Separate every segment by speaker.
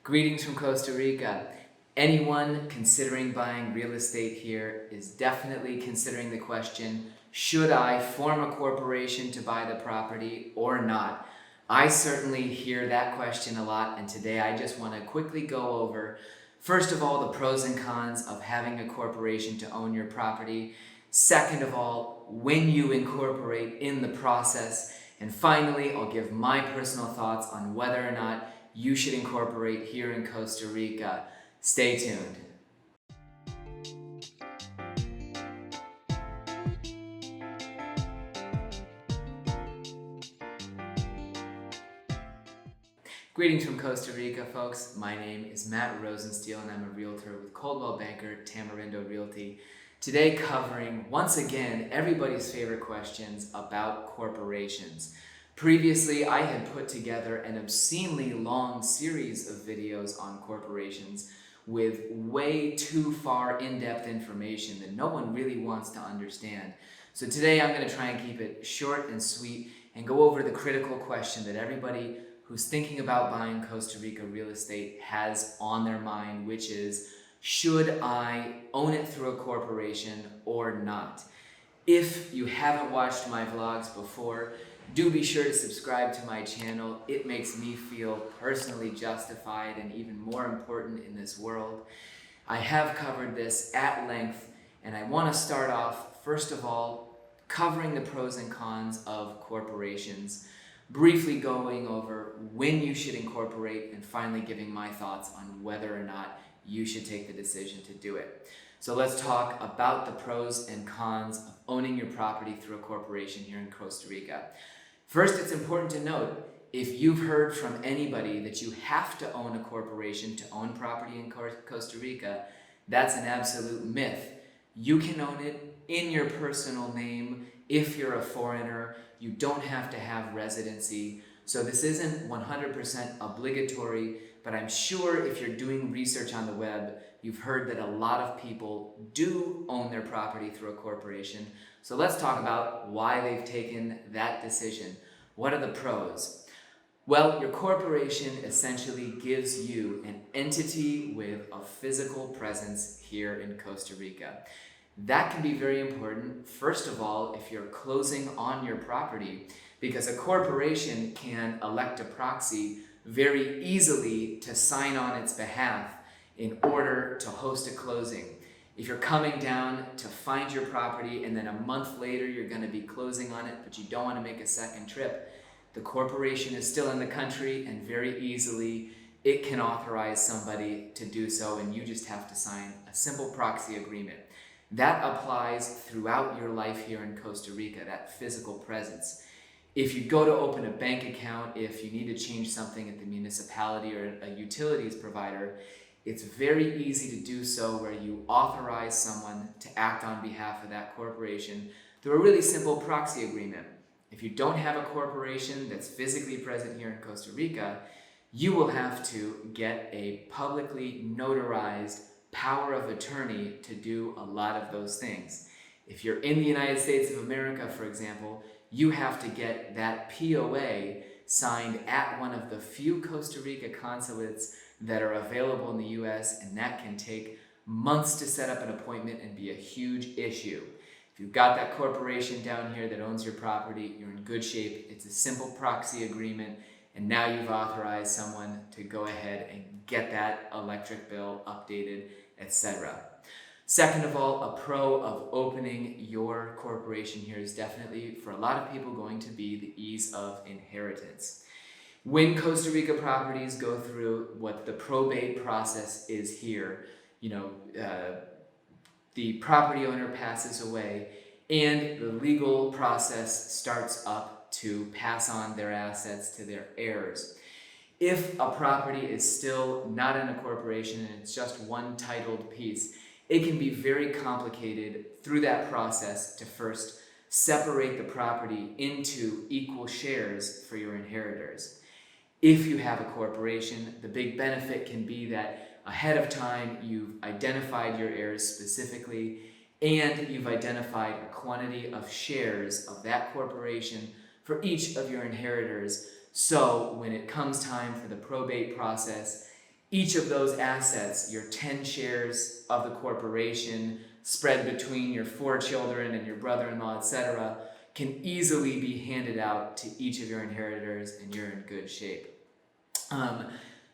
Speaker 1: Greetings from Costa Rica. Anyone considering buying real estate here is definitely considering the question, should I form a corporation to buy the property or not? I certainly hear that question a lot, and today I just want to quickly go over, first of all, the pros and cons of having a corporation to own your property. Second of all, when you incorporate in the process. And finally, I'll give my personal thoughts on whether or not you should incorporate here in Costa Rica. Stay tuned. Greetings from Costa Rica, folks. My name is Matt Rosensteel, and I'm a realtor with Coldwell Banker Tamarindo Realty. Today covering, once again, everybody's favorite questions about corporations. Previously, I had put together an obscenely long series of videos on corporations with way too far in-depth information that no one really wants to understand. So today I'm going to try and keep it short and sweet and go over the critical question that everybody who's thinking about buying Costa Rica real estate has on their mind, which is, should I own it through a corporation or not? If you haven't watched my vlogs before, do be sure to subscribe to my channel. It makes me feel personally justified and even more important in this world. I have covered this at length, and I want to start off, first of all, covering the pros and cons of corporations, briefly going over when you should incorporate, and finally giving my thoughts on whether or not you should take the decision to do it. So let's talk about the pros and cons of owning your property through a corporation here in Costa Rica. First, it's important to note, if you've heard from anybody that you have to own a corporation to own property in Costa Rica, that's an absolute myth. You can own it in your personal name if you're a foreigner. You don't have to have residency. So this isn't 100% obligatory, but I'm sure if you're doing research on the web, you've heard that a lot of people do own their property through a corporation. So let's talk about why they've taken that decision. What are the pros? Well, your corporation essentially gives you an entity with a physical presence here in Costa Rica. That can be very important, first of all, if you're closing on your property, because a corporation can elect a proxy very easily to sign on its behalf in order to host a closing. If you're coming down to find your property and then a month later you're going to be closing on it, but you don't want to make a second trip, the corporation is still in the country, and very easily it can authorize somebody to do so, and you just have to sign a simple proxy agreement. That applies throughout your life here in Costa Rica, that physical presence. If you go to open a bank account, if you need to change something at the municipality or a utilities provider, it's very easy to do so where you authorize someone to act on behalf of that corporation through a really simple proxy agreement. If you don't have a corporation that's physically present here in Costa Rica, you will have to get a publicly notarized power of attorney to do a lot of those things. If you're in the United States of America, for example, you have to get that POA signed at one of the few Costa Rica consulates that are available in the US, and that can take months to set up an appointment and be a huge issue. If you've got that corporation down here that owns your property, you're in good shape. It's a simple proxy agreement, and now you've authorized someone to go ahead and get that electric bill updated, etc. Second of all, a pro of opening your corporation here is definitely, for a lot of people, going to be the ease of inheritance. When Costa Rica properties go through what the probate process is here, the property owner passes away and the legal process starts up to pass on their assets to their heirs. If a property is still not in a corporation and it's just one titled piece, it can be very complicated through that process to first separate the property into equal shares for your inheritors. If you have a corporation, the big benefit can be that ahead of time you've identified your heirs specifically, and you've identified a quantity of shares of that corporation for each of your inheritors. So when it comes time for the probate process, Each of those assets, your 10 shares of the corporation spread between your 4 children and your brother-in-law, etc., can easily be handed out to each of your inheritors, and you're in good shape.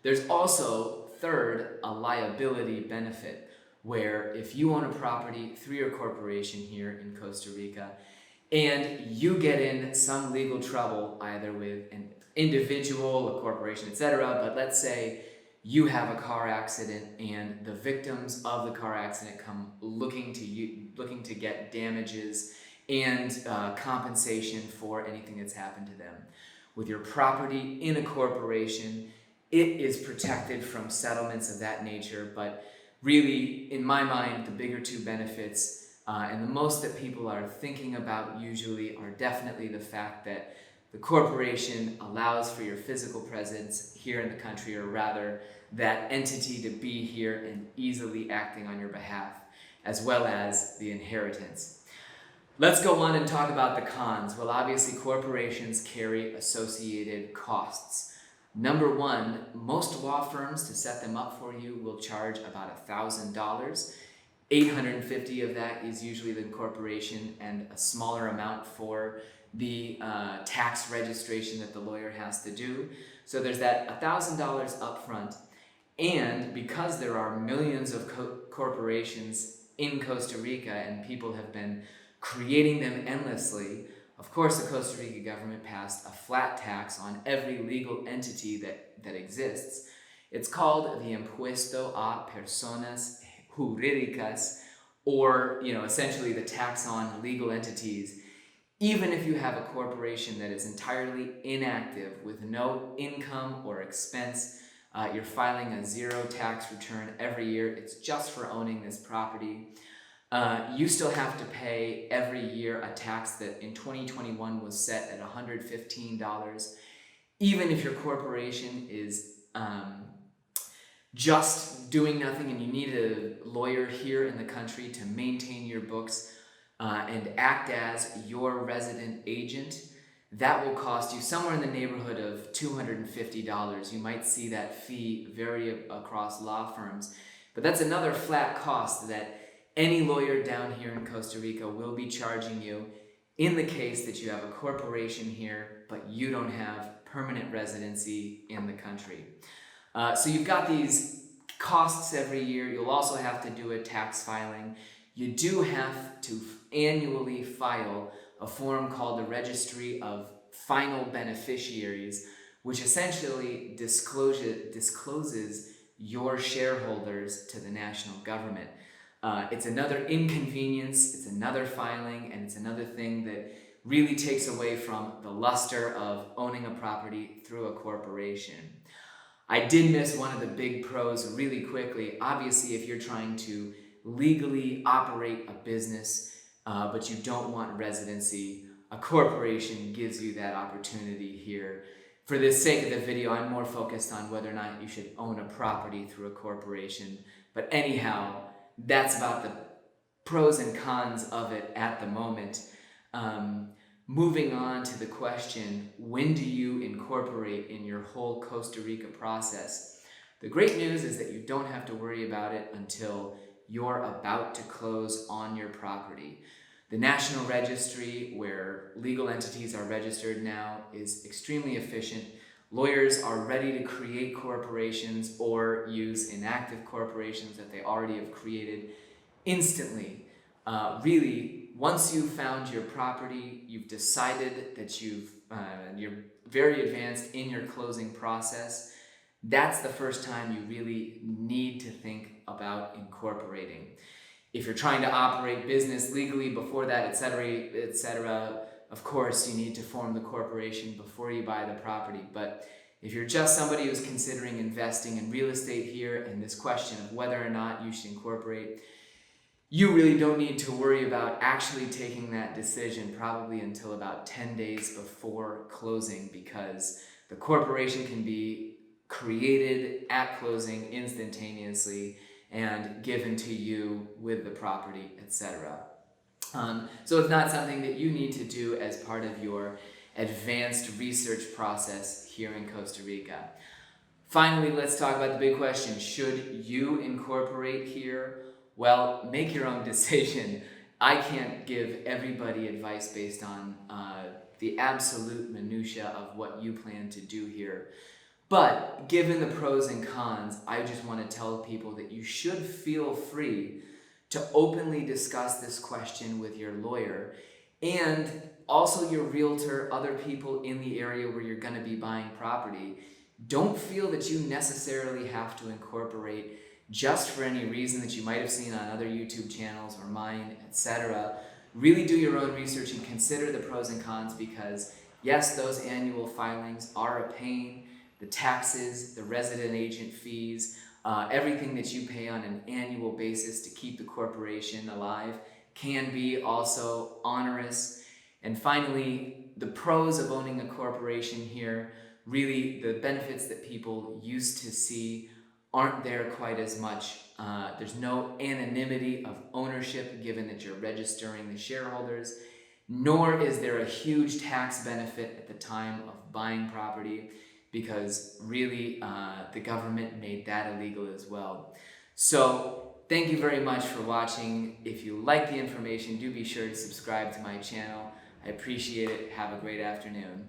Speaker 1: There's also, third, a liability benefit, where if you own a property through your corporation here in Costa Rica, and you get in some legal trouble, either with an individual, a corporation, etc., but let's say you have a car accident and the victims of the car accident come looking to get damages and compensation for anything that's happened to them. With your property in a corporation, it is protected from settlements of that nature, but really, in my mind, the bigger two benefits and the most that people are thinking about usually are definitely the fact that the corporation allows for your physical presence here in the country, or rather, that entity to be here and easily acting on your behalf, as well as the inheritance. Let's go on and talk about the cons. Well, obviously, corporations carry associated costs. Number one, most law firms, to set them up for you, will charge about $1,000. $850 of that is usually the corporation, and a smaller amount for the tax registration that the lawyer has to do. So there's that $1,000 up front. And because there are millions of corporations in Costa Rica and people have been creating them endlessly, of course the Costa Rica government passed a flat tax on every legal entity that exists. It's called the Impuesto a Personas Jurídicas, or essentially the tax on legal entities. Even if you have a corporation that is entirely inactive with no income or expense, you're filing a zero tax return every year. It's just for owning this property. You still have to pay every year a tax that in 2021 was set at $115. Even if your corporation is just doing nothing and you need a lawyer here in the country to maintain your books and act as your resident agent, that will cost you somewhere in the neighborhood of $250. You might see that fee vary across law firms, but that's another flat cost that any lawyer down here in Costa Rica will be charging you in the case that you have a corporation here, but you don't have permanent residency in the country. So you've got these costs every year. You'll also have to do a tax filing. You do have to annually file a form called the Registry of Final Beneficiaries, which essentially discloses your shareholders to the national government. It's another inconvenience, it's another filing, and it's another thing that really takes away from the luster of owning a property through a corporation. I did miss one of the big pros really quickly. Obviously, if you're trying to legally operate a business, but you don't want residency, a corporation gives you that opportunity here. For the sake of the video, I'm more focused on whether or not you should own a property through a corporation. But anyhow, that's about the pros and cons of it at the moment. Moving on to the question, when do you incorporate in your whole Costa Rica process? The great news is that you don't have to worry about it until you're about to close on your property. The National Registry, where legal entities are registered now, is extremely efficient. Lawyers are ready to create corporations or use inactive corporations that they already have created instantly. Really, once you've found your property, you've decided that you're very advanced in your closing process, that's the first time you really need to think about incorporating. If you're trying to operate business legally before that, etc., of course you need to form the corporation before you buy the property. But if you're just somebody who's considering investing in real estate here, and this question of whether or not you should incorporate, you really don't need to worry about actually taking that decision probably until about 10 days before closing, because the corporation can be created at closing instantaneously and given to you with the property, etc. So it's not something that you need to do as part of your advanced research process here in Costa Rica. Finally, let's talk about the big question. Should you incorporate here? Well, make your own decision. I can't give everybody advice based on the absolute minutia of what you plan to do here. But given the pros and cons, I just want to tell people that you should feel free to openly discuss this question with your lawyer and also your realtor, other people in the area where you're going to be buying property. Don't feel that you necessarily have to incorporate just for any reason that you might have seen on other YouTube channels or mine, etc. Really do your own research and consider the pros and cons, because yes, those annual filings are a pain. The taxes, the resident agent fees, everything that you pay on an annual basis to keep the corporation alive can be also onerous. And finally, the pros of owning a corporation here, really the benefits that people used to see aren't there quite as much. There's no anonymity of ownership given that you're registering the shareholders, nor is there a huge tax benefit at the time of buying property, because really the government made that illegal as well. So thank you very much for watching. If you like the information, do be sure to subscribe to my channel. I appreciate it. Have a great afternoon.